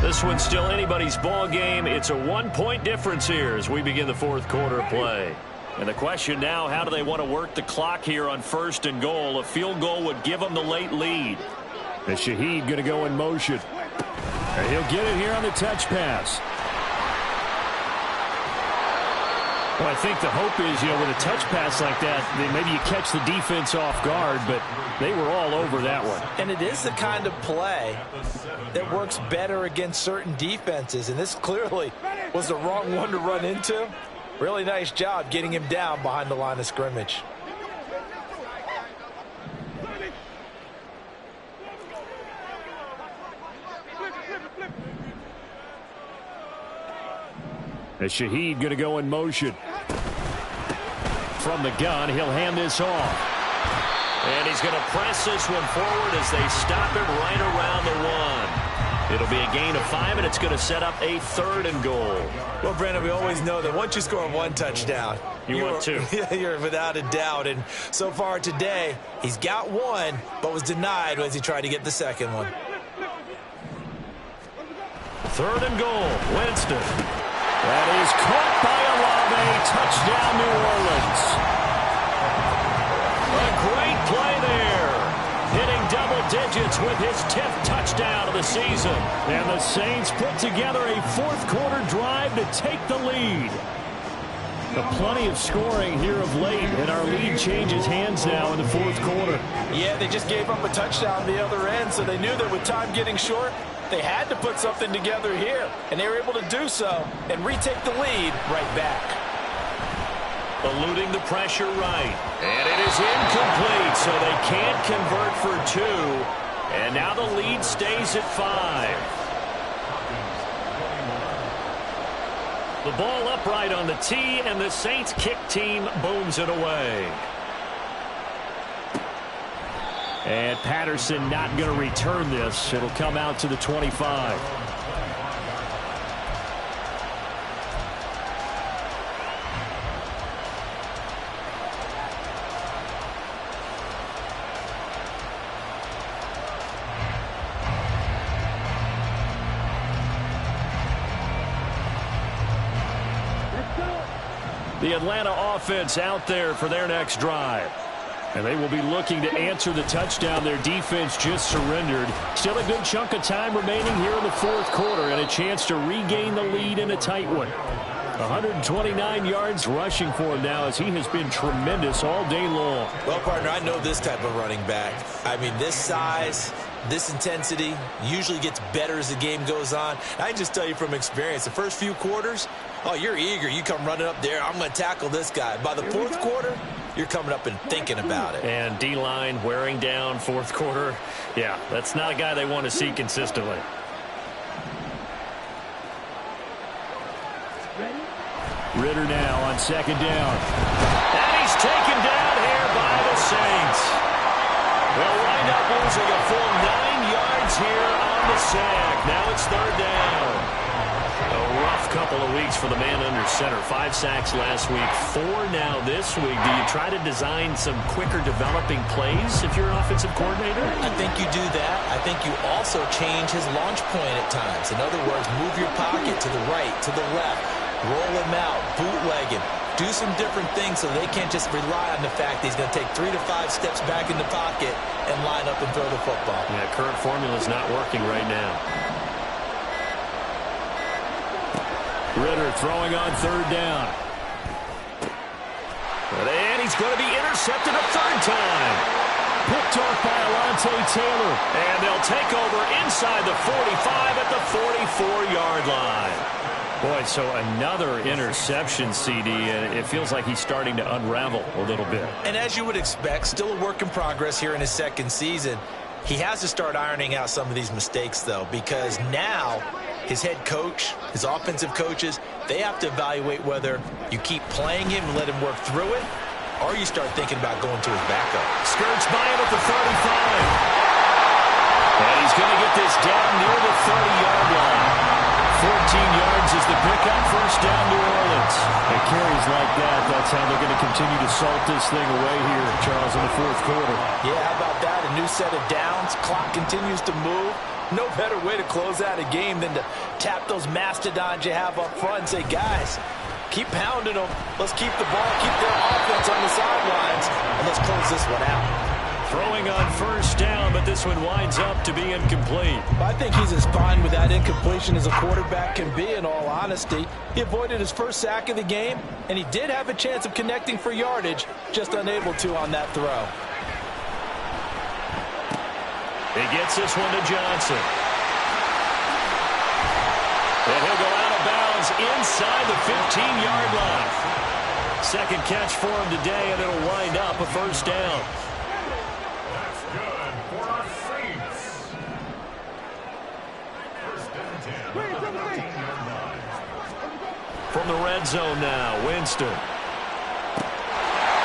This one's still anybody's ball game. It's a 1-point difference here as we begin the 4th quarter play. And the question now, how do they want to work the clock here on 1st and goal? A field goal would give them the late lead. And Shaheed going to go in motion. And he'll get it here on the touch pass. Well, I think the hope is, with a touch pass like that, maybe you catch the defense off guard, but they were all over that one. And it is the kind of play that works better against certain defenses, and this clearly was the wrong one to run into. Really nice job getting him down behind the line of scrimmage. As Shaheed going to go in motion. From the gun, he'll hand this off. And he's going to press this one forward as they stop him right around the 1. It'll be a gain of 5, and it's going to set up a 3rd and goal. Well, Brandon, we always know that once you score 1 touchdown, you want 2. You're without a doubt. And so far today, he's got 1, but was denied as he tried to get the 2nd one. 3rd and goal, Winston. That is caught by Olave. Touchdown, New Orleans. A great play there. Hitting double digits with his 10th touchdown of the season. And the Saints put together a 4th quarter drive to take the lead. Plenty of scoring here of late, and our lead changes hands now in the 4th quarter. Yeah, they just gave up a touchdown the other end, so they knew that with time getting short, they had to put something together here, and they were able to do so and retake the lead right back. Eluding the pressure right. And it is incomplete, so they can't convert for 2. And now the lead stays at 5. The ball upright on the tee, and the Saints kick team booms it away. And Patterson not going to return this. It'll come out to the 25. The Atlanta offense out there for their next drive. And they will be looking to answer the touchdown their defense just surrendered. Still a good chunk of time remaining here in the 4th quarter and a chance to regain the lead in a tight one. 129 yards rushing for him now as he has been tremendous all day long. Well, partner, I know this type of running back. I mean, this size, this intensity usually gets better as the game goes on. I can just tell you from experience, the first few quarters, oh, you're eager. You come running up there, I'm going to tackle this guy. By the 4th quarter, you're coming up and thinking about it. And D-line wearing down 4th quarter. Yeah, that's not a guy they want to see consistently. Ritter now on 2nd down. And he's taken down here by the Saints. They'll wind up losing a full 9 yards here on the sack. Now it's 3rd down. A rough couple of weeks for the man under center. 5 sacks last week, 4 now this week. Do you try to design some quicker developing plays if you're an offensive coordinator? I think you do that. I think you also change his launch point at times. In other words, move your pocket to the right, to the left, roll him out, bootleg him. Do some different things so they can't just rely on the fact that he's going to take 3 to 5 steps back in the pocket and line up and throw the football. Yeah, current formula is not working right now. Ritter throwing on 3rd down. And he's going to be intercepted a 3rd time. Picked off by Alontae Taylor. And they'll take over inside the 45 at the 44-yard line. Boy, so another interception, CD, and it feels like he's starting to unravel a little bit. And as you would expect, still a work in progress here in his second season. He has to start ironing out some of these mistakes, though, because now his head coach, his offensive coaches, they have to evaluate whether you keep playing him and let him work through it, or you start thinking about going to his backup. Skirts by him at the 35. And he's going to get this down near the 30-yard line. 14 yards is the pickup, first down New Orleans. And carries like that, that's how they're going to continue to salt this thing away here, Charles, in the fourth quarter. Yeah, how about that? A new set of downs. Clock continues to move. No better way to close out a game than to tap those mastodons you have up front and say, guys, keep pounding them. Let's keep the ball, keep their offense on the sidelines, and let's close this one out. Throwing on first down, but this one winds up to be incomplete. I think he's as fine with that incompletion as a quarterback can be, in all honesty. He avoided his first sack of the game, and he did have a chance of connecting for yardage, just unable to on that throw. He gets this one to Johnson. And he'll go out of bounds inside the 15-yard line. Second catch for him today, and it'll wind up a first down. That's good for our Saints. First and 10 at the 14-yard line. From the red zone now, Winston.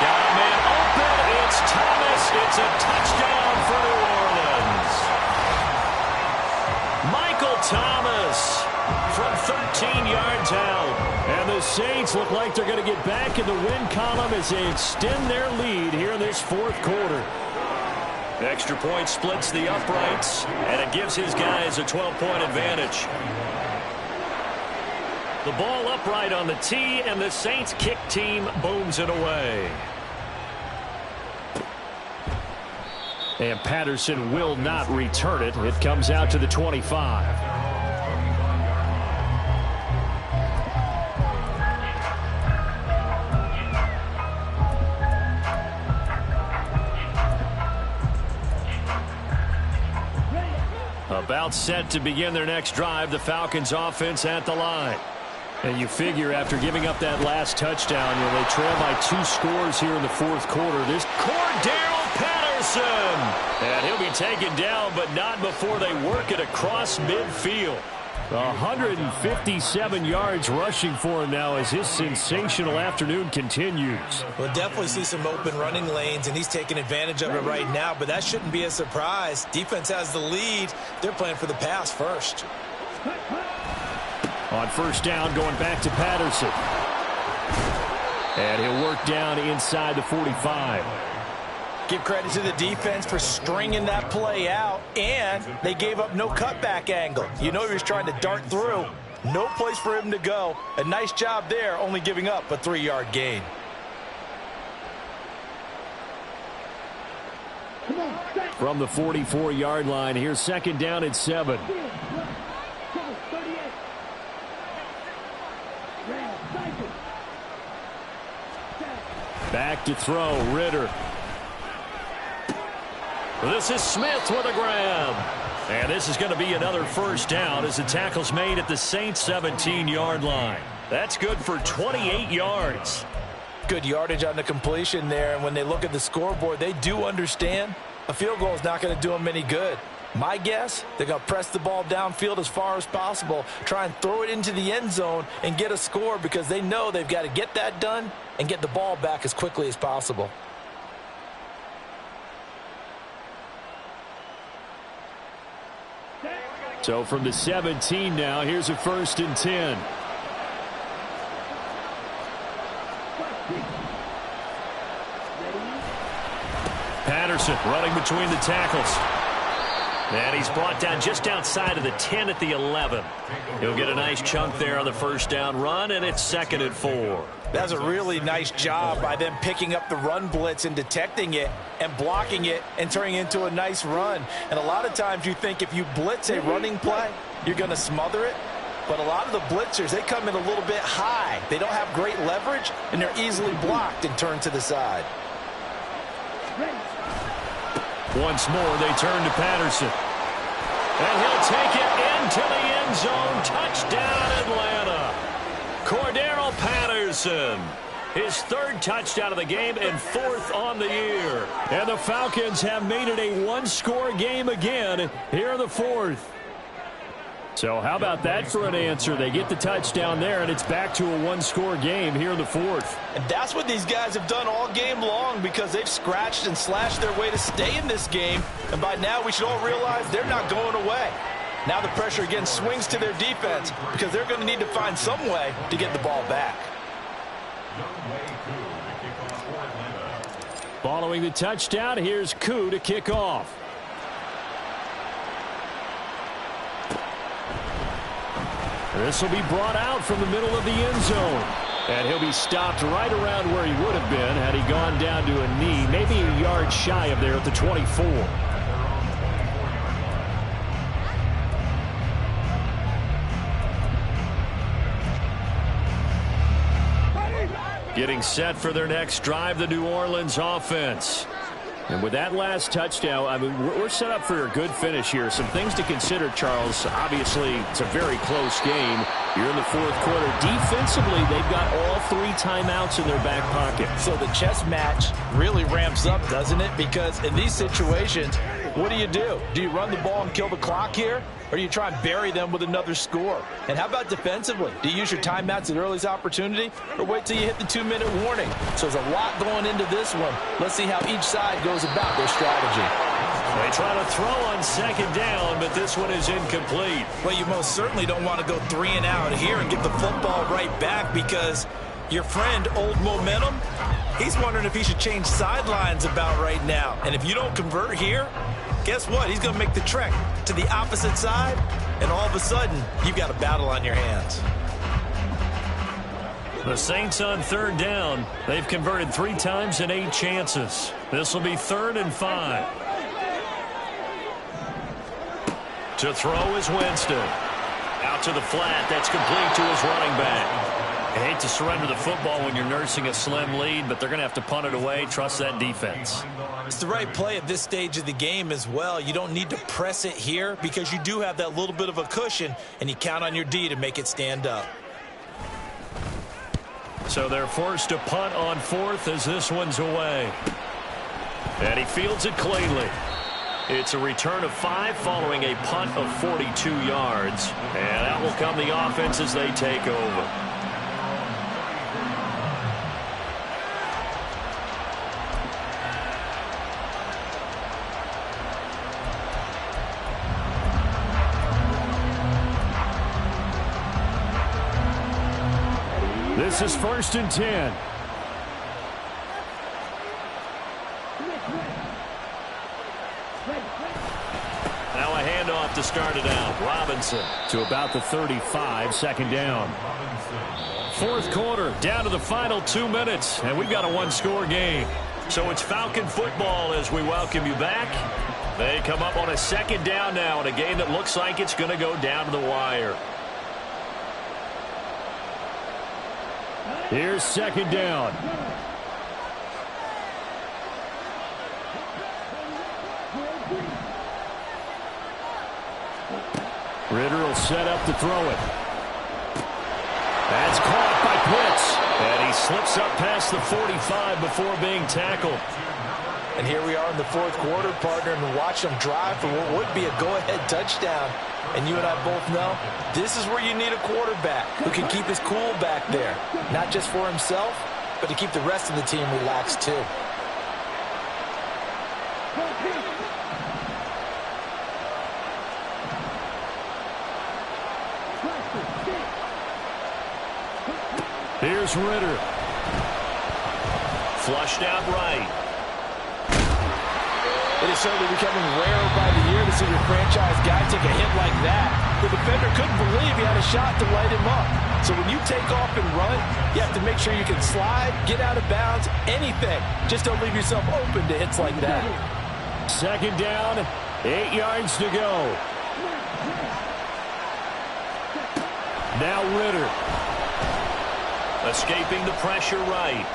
Got a man open. It's Thomas. It's a touchdown for New Orleans. Michael Thomas from 13 yards out. And the Saints look like they're going to get back in the win column as they extend their lead here in this fourth quarter. Extra point splits the uprights, and it gives his guys a 12-point advantage. The ball upright on the tee, and the Saints kick team booms it away. And Patterson will not return it. It comes out to the 25. About set to begin their next drive, the Falcons offense at the line. And you figure after giving up that last touchdown, they trail by 2 scores here in the fourth quarter. This Cordell Patterson. And he'll be taken down, but not before they work it across midfield. 157 yards rushing for him now as his sensational afternoon continues. We'll definitely see some open running lanes, and he's taking advantage of it right now, but that shouldn't be a surprise. Defense has the lead. They're playing for the pass first. On first down, going back to Patterson. And he'll work down inside the 45. Give credit to the defense for stringing that play out, and they gave up no cutback angle. You know he was trying to dart through. No place for him to go. A nice job there, only giving up a 3-yard gain. From the 44-yard line, here's second down and 7. Back to throw, Ritter. This is Smith with a grab. And this is going to be another first down as the tackle's made at the Saints 17-yard line. That's good for 28 yards. Good yardage on the completion there, and when they look at the scoreboard, they do understand a field goal is not going to do them any good. My guess, they're going to press the ball downfield as far as possible, try and throw it into the end zone and get a score because they know they've got to get that done and get the ball back as quickly as possible. So from the 17 now, here's a first and 10. Patterson running between the tackles. And he's brought down just outside of the 10 at the 11. He'll get a nice chunk there on the first down run, and it's 2nd and 4. That's a really nice job by them picking up the run blitz and detecting it and blocking it and turning it into a nice run. And a lot of times you think if you blitz a running play, you're going to smother it. But a lot of the blitzers, they come in a little bit high. They don't have great leverage, and they're easily blocked and turned to the side. Once more, they turn to Patterson. And he'll take it into the end zone. Touchdown, Atlanta. Cordero Patterson. His third touchdown of the game and fourth on the year. And the Falcons have made it a one-score game again here in the fourth. So how about that for an answer? They get the touchdown there, and it's back to a one-score game here in the fourth. And that's what these guys have done all game long because they've scratched and slashed their way to stay in this game. And by now, we should all realize they're not going away. Now the pressure again swings to their defense because they're going to need to find some way to get the ball back. Following the touchdown, here's Koo to kick off. This will be brought out from the middle of the end zone. And he'll be stopped right around where he would have been had he gone down to a knee, maybe a yard shy of there at the 24. Getting set for their next drive, the New Orleans offense. And with that last touchdown, I mean, we're set up for a good finish here. Some things to consider, Charles. Obviously, it's a very close game. You're in the fourth quarter. Defensively, they've got all 3 timeouts in their back pocket. So the chess match really ramps up, doesn't it? Because in these situations, what do? Do you run the ball and kill the clock here? Or do you try and bury them with another score? And how about defensively? Do you use your timeouts at earliest opportunity? Or wait till you hit the 2-minute warning? So there's a lot going into this one. Let's see how each side goes about their strategy. They try to throw on second down, but this one is incomplete. Well, you most certainly don't want to go 3 and out here and get the football right back because your friend, Old Momentum, he's wondering if he should change sidelines about right now. And if you don't convert here, guess what? He's going to make the trek to the opposite side, and all of a sudden, you've got a battle on your hands. The Saints on third down. They've converted 3 times in 8 chances. This will be 3rd and 5. To throw is Winston. Out to the flat. That's complete to his running back. I hate to surrender the football when you're nursing a slim lead, but they're going to have to punt it away. Trust that defense. It's the right play at this stage of the game as well. You don't need to press it here because you do have that little bit of a cushion, and you count on your D to make it stand up. So they're forced to punt on 4th as this one's away. And he fields it cleanly. It's a return of 5 following a punt of 42 yards. And out will come the offense as they take over. This is 1st and 10. Now a handoff to start it out. Robinson to about the 35, 2nd down. 4th quarter, down to the final 2 minutes, and we've got a one-score game. So it's Falcon football as we welcome you back. They come up on a 2nd down now in a game that looks like it's going to go down to the wire. Here's 2nd down. Ritter will set up to throw it. That's caught by Pitts. And he slips up past the 45 before being tackled. And here we are in the 4th quarter, partner, and watch them drive for what would be a go-ahead touchdown. And you and I both know this is where you need a quarterback who can keep his cool back there. Not just for himself, but to keep the rest of the team relaxed too. Here's Ritter. Flushed out right. It is certainly becoming rarer by the year to see your franchise guy take a hit like that. The defender couldn't believe he had a shot to light him up. So when you take off and run, you have to make sure you can slide, get out of bounds, anything. Just don't leave yourself open to hits like that. 2nd down, 8 yards to go. Now Ritter. Escaping the pressure right.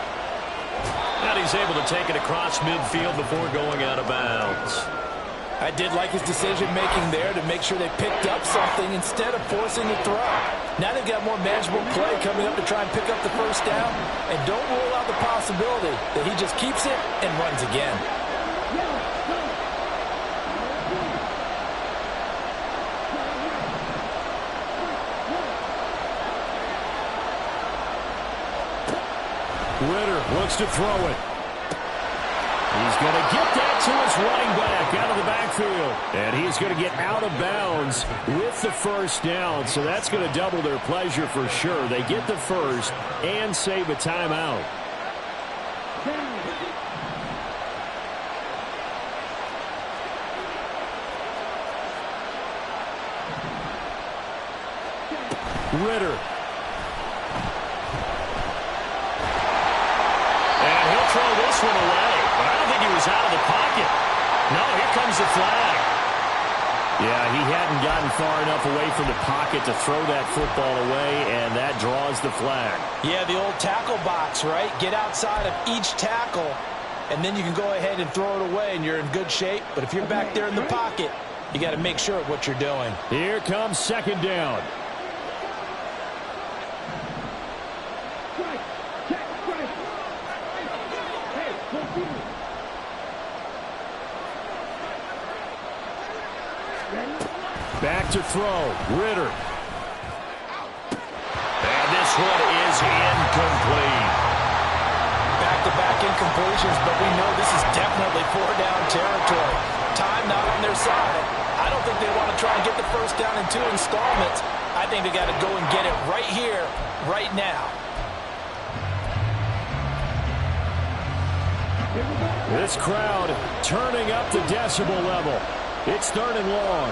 And he's able to take it across midfield before going out of bounds. I did like his decision-making there to make sure they picked up something instead of forcing the throw. Now they've got more manageable play coming up to try and pick up the first down. And don't rule out the possibility that he just keeps it and runs again. Ritter looks to throw it. He's going to get that to his running back out of the backfield. And he's going to get out of bounds with the first down. So that's going to double their pleasure for sure. They get the first and save a timeout. Ritter. Throw this one away, but I don't think he was out of the pocket. No, here comes the flag. Yeah, he hadn't gotten far enough away from the pocket to throw that football away, and that draws the flag. Yeah, the old tackle box, right? Get outside of each tackle, and then you can go ahead and throw it away, and you're in good shape. But if you're back there in the pocket, you got to make sure of what you're doing. Here comes second down. Back to throw. Ritter. And this one is incomplete. Back-to-back incompletions, but we know this is definitely four-down territory. Time not on their side. I don't think they want to try and get the first down in 2 installments. I think they got to go and get it right here, right now. This crowd turning up the decibel level. It's third and long.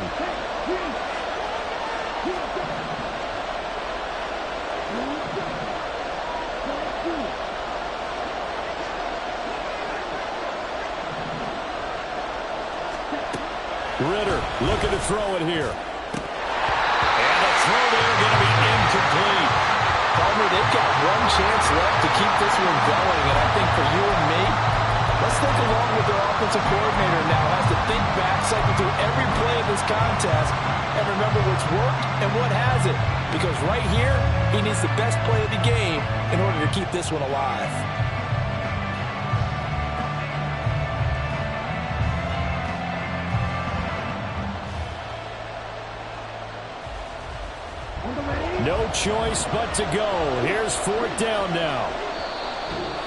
Ritter looking to throw it here. And the throw there going to be incomplete. Palmer, they've got one chance left to keep this one going, and I think for you and me, let's think along with their offensive coordinator now. Has to think back, cycle through every play of this contest, and remember what's worked and what hasn't. Because right here, he needs the best play of the game in order to keep this one alive. No choice but to go. Here's fourth down now.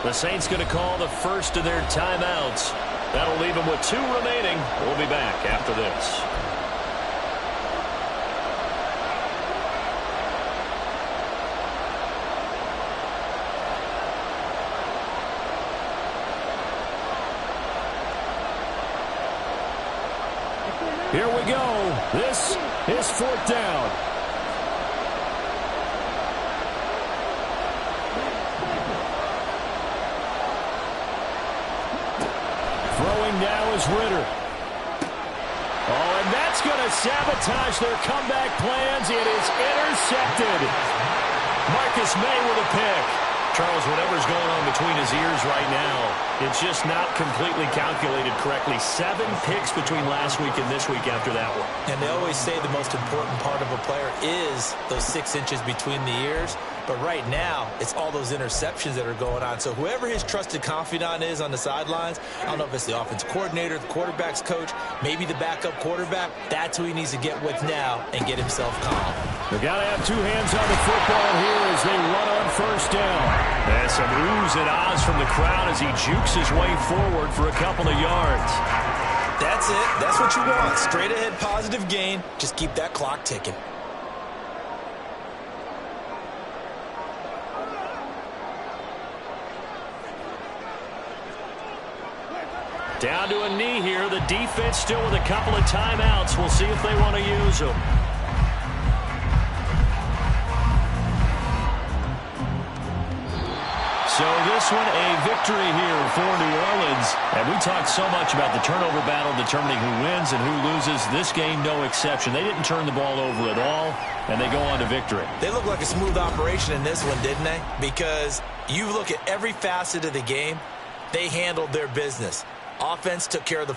The Saints going to call the first of their timeouts. That'll leave them with 2 remaining. We'll be back after this. Here we go. This is fourth down. Throwing now is Ritter. Oh, and that's going to sabotage their comeback plans. It is intercepted. Marcus May with a pick. Charles, whatever's going on between his ears right now, it's just not completely calculated correctly. 7 picks between last week and this week after that one. And they always say the most important part of a player is those 6 inches between the ears. But right now, it's all those interceptions that are going on. So whoever his trusted confidant is on the sidelines, I don't know if it's the offensive coordinator, the quarterback's coach, maybe the backup quarterback, that's who he needs to get with now and get himself calm. They've got to have 2 hands on the football here as they run on first down. And some oohs and ahs from the crowd as he jukes his way forward for a couple of yards. That's it. That's what you want. Straight ahead positive gain. Just keep that clock ticking. Down to a knee here. The defense still with a couple of timeouts. We'll see if they want to use them. So this one a victory here for New Orleans. And we talked so much about the turnover battle determining who wins and who loses. This game, no exception. They didn't turn the ball over at all, and they go on to victory. They look like a smooth operation in this one, didn't they? Because You look at every facet of the game, they handled their business. Offense took care of the